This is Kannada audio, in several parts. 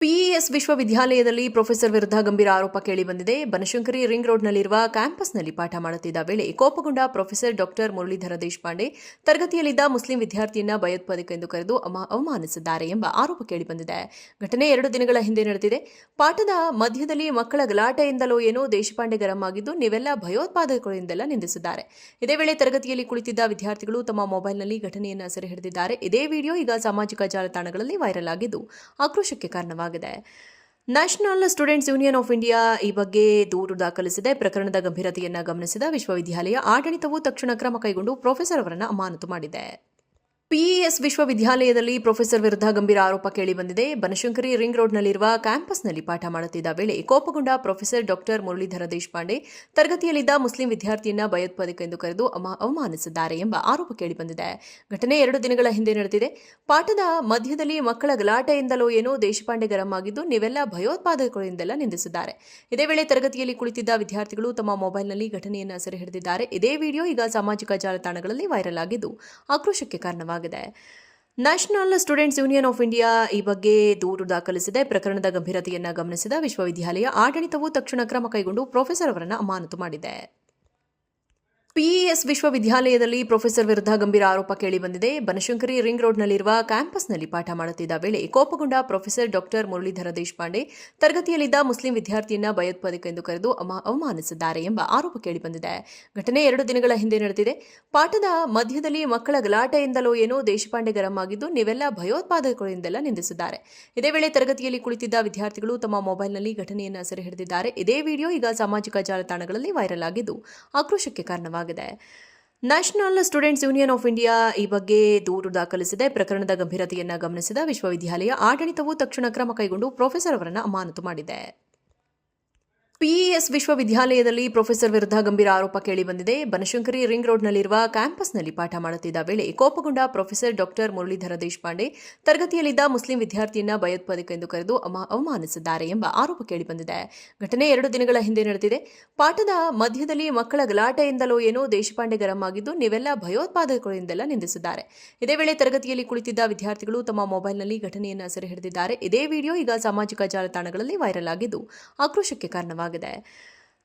ಪಿಇಎಸ್ ವಿಶ್ವವಿದ್ಯಾಲಯದಲ್ಲಿ ಪ್ರೊಫೆಸರ್ ವಿರುದ್ಧ ಗಂಭೀರ ಆರೋಪ ಕೇಳಿಬಂದಿದೆ. ಬನಶಂಕರಿ ರಿಂಗ್ ರೋಡ್ನಲ್ಲಿರುವ ಕ್ಯಾಂಪಸ್ನಲ್ಲಿ ಪಾಠ ಮಾಡುತ್ತಿದ್ದ ವೇಳೆ ಕೋಪಗೊಂಡ ಪ್ರೊಫೆಸರ್ ಡಾಕ್ಟರ್ ಮುರಳೀಧರ ದೇಶಪಾಂಡೆ ತರಗತಿಯಲ್ಲಿದ್ದ ಮುಸ್ಲಿಂ ವಿದ್ಯಾರ್ಥಿಯನ್ನ ಭಯೋತ್ಪಾದಕ ಎಂದು ಕರೆದು ಅವಮಾನಿಸಿದ್ದಾರೆ ಎಂಬ ಆರೋಪ ಕೇಳಿಬಂದಿದೆ. ಘಟನೆ 2 ದಿನಗಳ ಹಿಂದೆ ನಡೆದಿದೆ. ಪಾಠದ ಮಧ್ಯದಲ್ಲಿ ಮಕ್ಕಳ ಗಲಾಟೆಯಿಂದಲೋ ಏನೋ ದೇಶಪಾಂಡೆ ಗರಂ ಆಗಿದ್ದು, ನೀವೆಲ್ಲ ಭಯೋತ್ಪಾದಕರು ಎಂದೆಲ್ಲ ನಿಂದಿಸಿದ್ದಾರೆ. ಇದೇ ವೇಳೆ ತರಗತಿಯಲ್ಲಿ ಕುಳಿತಿದ್ದ ವಿದ್ಯಾರ್ಥಿಗಳು ತಮ್ಮ ಮೊಬೈಲ್ನಲ್ಲಿ ಘಟನೆಯನ್ನು ಸೆರೆ ಹಿಡಿದಿದ್ದಾರೆ. ಇದೇ ವಿಡಿಯೋ ಈಗ ಸಾಮಾಜಿಕ ಜಾಲತಾಣಗಳಲ್ಲಿ ವೈರಲ್ ಆಗಿದ್ದು ಆಕ್ರೋಶಕ್ಕೆ ಕಾರಣವಾಗಿದೆ. National students union of India ಈ ಬಗ್ಗೆ ದೂರು ದಾಖಲಿಸಿದೆ. ಪ್ರಕರಣದ ಗಂಭೀರತೆಯನ್ನು ಗಮನಿಸಿದ ವಿಶ್ವವಿದ್ಯಾಲಯ ಆಡಳಿತವು ತಕ್ಷಣ ಕ್ರಮ ಕೈಗೊಂಡು ಪ್ರೊಫೆಸರ್ ಅವರನ್ನು ಅಮಾನತು ಮಾಡಿದೆ. ಪಿಇಎಸ್ ವಿಶ್ವವಿದ್ಯಾಲಯದಲ್ಲಿ ಪ್ರೊಫೆಸರ್ ವಿರುದ್ಧ ಗಂಭೀರ ಆರೋಪ ಕೇಳಿಬಂದಿದೆ. ಬನಶಂಕರಿ ರಿಂಗ್ ರೋಡ್ನಲ್ಲಿರುವ ಕ್ಯಾಂಪಸ್ನಲ್ಲಿ ಪಾಠ ಮಾಡುತ್ತಿದ್ದ ವೇಳೆ ಕೋಪಗೊಂಡ ಪ್ರೊಫೆಸರ್ ಡಾಕ್ಟರ್ ಮುರಳೀಧರ ದೇಶಪಾಂಡೆ ತರಗತಿಯಲ್ಲಿದ್ದ ಮುಸ್ಲಿಂ ವಿದ್ಯಾರ್ಥಿಯನ್ನ ಭಯೋತ್ಪಾದಕ ಎಂದು ಕರೆದು ಅವಮಾನಿಸಿದ್ದಾರೆ ಎಂಬ ಆರೋಪ ಕೇಳಿಬಂದಿದೆ. ಘಟನೆ 2 ದಿನಗಳ ಹಿಂದೆ ನಡೆದಿದೆ. ಪಾಠದ ಮಧ್ಯದಲ್ಲಿ ಮಕ್ಕಳ ಗಲಾಟೆಯಿಂದಲೋ ಏನೋ ದೇಶಪಾಂಡೆ ಗರಂ ಆಗಿದ್ದು, ನೀವೆಲ್ಲ ಭಯೋತ್ಪಾದಕರು ಎಂದೆಲ್ಲ ನಿಂದಿಸಿದ್ದಾರೆ. ಇದೇ ವೇಳೆ ತರಗತಿಯಲ್ಲಿ ಕುಳಿತಿದ್ದ ವಿದ್ಯಾರ್ಥಿಗಳು ತಮ್ಮ ಮೊಬೈಲ್ನಲ್ಲಿ ಘಟನೆಯನ್ನು ಸೆರೆ ಹಿಡಿದಿದ್ದಾರೆ. ಇದೇ ವಿಡಿಯೋ ಈಗ ಸಾಮಾಜಿಕ ಜಾಲತಾಣಗಳಲ್ಲಿ ವೈರಲ್ ಆಗಿದ್ದು ಆಕ್ರೋಶಕ್ಕೆ ಕಾರಣವಾಗಿದೆ. National students union of India ಈ ಬಗ್ಗೆ ದೂರು ದಾಖಲಿಸಿದೆ. ಪ್ರಕರಣದ ಗಂಭೀರತೆಯನ್ನು ಗಮನಿಸಿದ ವಿಶ್ವವಿದ್ಯಾಲಯ ಆಡಳಿತವು ತಕ್ಷಣ ಕ್ರಮ ಕೈಗೊಂಡು ಪ್ರೊಫೆಸರ್ ಅವರನ್ನು ಅಮಾನತು ಮಾಡಿದೆ. ಪಿಇಎಸ್ ವಿಶ್ವವಿದ್ಯಾಲಯದಲ್ಲಿ ಪ್ರೊಫೆಸರ್ ವಿರುದ್ಧ ಗಂಭೀರ ಆರೋಪ ಕೇಳಿಬಂದಿದೆ. ಬನಶಂಕರಿ ರಿಂಗ್ ರೋಡ್ನಲ್ಲಿರುವ ಕ್ಯಾಂಪಸ್ನಲ್ಲಿ ಪಾಠ ಮಾಡುತ್ತಿದ್ದ ವೇಳೆ ಕೋಪಗೊಂಡ ಪ್ರೊಫೆಸರ್ ಡಾಕ್ಟರ್ ಮುರಳೀಧರ ದೇಶಪಾಂಡೆ ತರಗತಿಯಲ್ಲಿದ್ದ ಮುಸ್ಲಿಂ ವಿದ್ಯಾರ್ಥಿಯನ್ನ ಭಯೋತ್ಪಾದಕ ಎಂದು ಕರೆದು ಅವಮಾನಿಸಿದ್ದಾರೆ ಎಂಬ ಆರೋಪ ಕೇಳಿಬಂದಿದೆ. ಘಟನೆ 2 ದಿನಗಳ ಹಿಂದೆ ನಡೆದಿದೆ. ಪಾಠದ ಮಧ್ಯದಲ್ಲಿ ಮಕ್ಕಳ ಗಲಾಟೆಯಿಂದಲೋ ಏನೋ ದೇಶಪಾಂಡೆ ಗರಂ ಆಗಿದ್ದು, ನೀವೆಲ್ಲ ಭಯೋತ್ಪಾದಕರು ಎಂದೆಲ್ಲ ನಿಂದಿಸಿದ್ದಾರೆ. ಇದೇ ವೇಳೆ ತರಗತಿಯಲ್ಲಿ ಕುಳಿತಿದ್ದ ವಿದ್ಯಾರ್ಥಿಗಳು ತಮ್ಮ ಮೊಬೈಲ್ನಲ್ಲಿ ಘಟನೆಯನ್ನು ಸೆರೆ ಹಿಡಿದಿದ್ದಾರೆ. ಇದೇ ವಿಡಿಯೋ ಈಗ ಸಾಮಾಜಿಕ ಜಾಲತಾಣಗಳಲ್ಲಿ ವೈರಲ್ ಆಗಿದ್ದು ಆಕ್ರೋಶಕ್ಕೆ ಕಾರಣವಾಗಿದೆ. National students union of India ಈ ಬಗ್ಗೆ ದೂರು ದಾಖಲಿಸಿದೆ. ಪ್ರಕರಣದ ಗಂಭೀರತೆಯನ್ನು ಗಮನಿಸಿದ ವಿಶ್ವವಿದ್ಯಾಲಯ ಆಡಳಿತವು ತಕ್ಷಣ ಕ್ರಮ ಕೈಗೊಂಡು ಪ್ರೊಫೆಸರ್ ಅವರನ್ನು ಅಮಾನತು ಮಾಡಿದೆ. ಪಿಇಎಸ್ ವಿಶ್ವವಿದ್ಯಾಲಯದಲ್ಲಿ ಪ್ರೊಫೆಸರ್ ವಿರುದ್ಧ ಗಂಭೀರ ಆರೋಪ ಕೇಳಿಬಂದಿದೆ. ಬನಶಂಕರಿ ರಿಂಗ್ ರೋಡ್ನಲ್ಲಿರುವ ಕ್ಯಾಂಪಸ್ನಲ್ಲಿ ಪಾಠ ಮಾಡುತ್ತಿದ್ದ ವೇಳೆ ಕೋಪಗೊಂಡ ಪ್ರೊಫೆಸರ್ ಡಾಕ್ಟರ್ ಮುರಳೀಧರ ದೇಶಪಾಂಡೆ ತರಗತಿಯಲ್ಲಿದ್ದ ಮುಸ್ಲಿಂ ವಿದ್ಯಾರ್ಥಿಯನ್ನ ಭಯೋತ್ಪಾದಕ ಎಂದು ಕರೆದು ಅವಮಾನಿಸಿದ್ದಾರೆ ಎಂಬ ಆರೋಪ ಕೇಳಿಬಂದಿದೆ. ಘಟನೆ 2 ದಿನಗಳ ಹಿಂದೆ ನಡೆದಿದೆ. ಪಾಠದ ಮಧ್ಯದಲ್ಲಿ ಮಕ್ಕಳ ಗಲಾಟೆಯಿಂದಲೋ ಏನೋ ದೇಶಪಾಂಡೆ ಗರಂ ಆಗಿದ್ದು, ನೀವೆಲ್ಲ ಭಯೋತ್ಪಾದಕರು ಎಂದೆಲ್ಲ ನಿಂದಿಸಿದ್ದಾರೆ. ಇದೇ ವೇಳೆ ತರಗತಿಯಲ್ಲಿ ಕುಳಿತಿದ್ದ ವಿದ್ಯಾರ್ಥಿಗಳು ತಮ್ಮ ಮೊಬೈಲ್ನಲ್ಲಿ ಘಟನೆಯನ್ನು ಸೆರೆ ಹಿಡಿದಿದ್ದಾರೆ. ಇದೇ ವಿಡಿಯೋ ಈಗ ಸಾಮಾಜಿಕ ಜಾಲತಾಣಗಳಲ್ಲಿ ವೈರಲ್ ಆಗಿದ್ದು ಆಕ್ರೋಶಕ್ಕೆ ಕಾರಣವಾಗಿದೆ.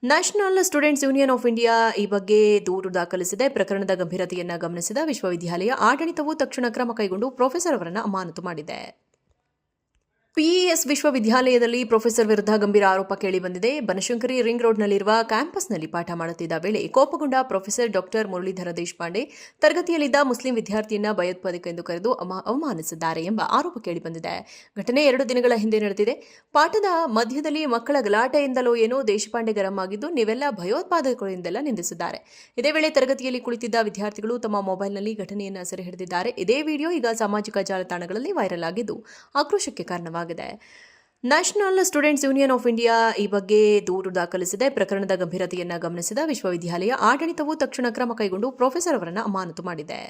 National students union of India ಈ ಬಗ್ಗೆ ದೂರು ದಾಖಲಿಸಿದೆ. ಪ್ರಕರಣದ ಗಂಭೀರತೆಯನ್ನು ಗಮನಿಸಿದ ವಿಶ್ವವಿದ್ಯಾಲಯ ಆಡಳಿತವು ತಕ್ಷಣ ಕ್ರಮ ಕೈಗೊಂಡು ಪ್ರೊಫೆಸರ್ ಅವರನ್ನು ಅಮಾನತು ಮಾಡಿದೆ. ಪಿಇಎಸ್ ವಿಶ್ವವಿದ್ಯಾಲಯದಲ್ಲಿ ಪ್ರೊಫೆಸರ್ ವಿರುದ್ಧ ಗಂಭೀರ ಆರೋಪ ಕೇಳಿಬಂದಿದೆ. ಬನಶಂಕರಿ ರಿಂಗ್ ರೋಡ್ನಲ್ಲಿರುವ ಕ್ಯಾಂಪಸ್ನಲ್ಲಿ ಪಾಠ ಮಾಡುತ್ತಿದ್ದ ವೇಳೆ ಕೋಪಗೊಂಡ ಪ್ರೊಫೆಸರ್ ಡಾಕ್ಟರ್ ಮುರಳೀಧರ ದೇಶಪಾಂಡೆ ತರಗತಿಯಲ್ಲಿದ್ದ ಮುಸ್ಲಿಂ ವಿದ್ಯಾರ್ಥಿಯನ್ನ ಭಯೋತ್ಪಾದಕ ಎಂದು ಕರೆದು ಅವಮಾನಿಸಿದ್ದಾರೆ ಎಂಬ ಆರೋಪ ಕೇಳಿಬಂದಿದೆ. ಘಟನೆ 2 ದಿನಗಳ ಹಿಂದೆ ನಡೆದಿದೆ. ಪಾಠದ ಮಧ್ಯದಲ್ಲಿ ಮಕ್ಕಳ ಗಲಾಟೆಯಿಂದಲೋ ಏನೋ ದೇಶಪಾಂಡೆ ಗರಂ ಆಗಿದ್ದು, ನೀವೆಲ್ಲ ಭಯೋತ್ಪಾದಕರು ಎಂದೆಲ್ಲ ನಿಂದಿಸಿದ್ದಾರೆ. ಇದೇ ವೇಳೆ ತರಗತಿಯಲ್ಲಿ ಕುಳಿತಿದ್ದ ವಿದ್ಯಾರ್ಥಿಗಳು ತಮ್ಮ ಮೊಬೈಲ್ನಲ್ಲಿ ಘಟನೆಯನ್ನು ಸೆರೆ ಹಿಡಿದಿದ್ದಾರೆ. ಇದೇ ವಿಡಿಯೋ ಈಗ ಸಾಮಾಜಿಕ ಜಾಲತಾಣಗಳಲ್ಲಿ ವೈರಲ್ ಆಗಿದ್ದು ಆಕ್ರೋಶಕ್ಕೆ ಕಾರಣವಾಗಿದೆ. National students union of India ಈ ಬಗ್ಗೆ ದೂರು ದಾಖಲಿಸಿದೆ. ಪ್ರಕರಣದ ಗಂಭೀರತೆಯನ್ನು ಗಮನಿಸಿದ ವಿಶ್ವವಿದ್ಯಾಲಯ ಆಡಳಿತವು ತಕ್ಷಣ ಕ್ರಮ ಕೈಗೊಂಡು ಪ್ರೊಫೆಸರ್ ಅವರನ್ನು ಅಮಾನತು ಮಾಡಿದೆ.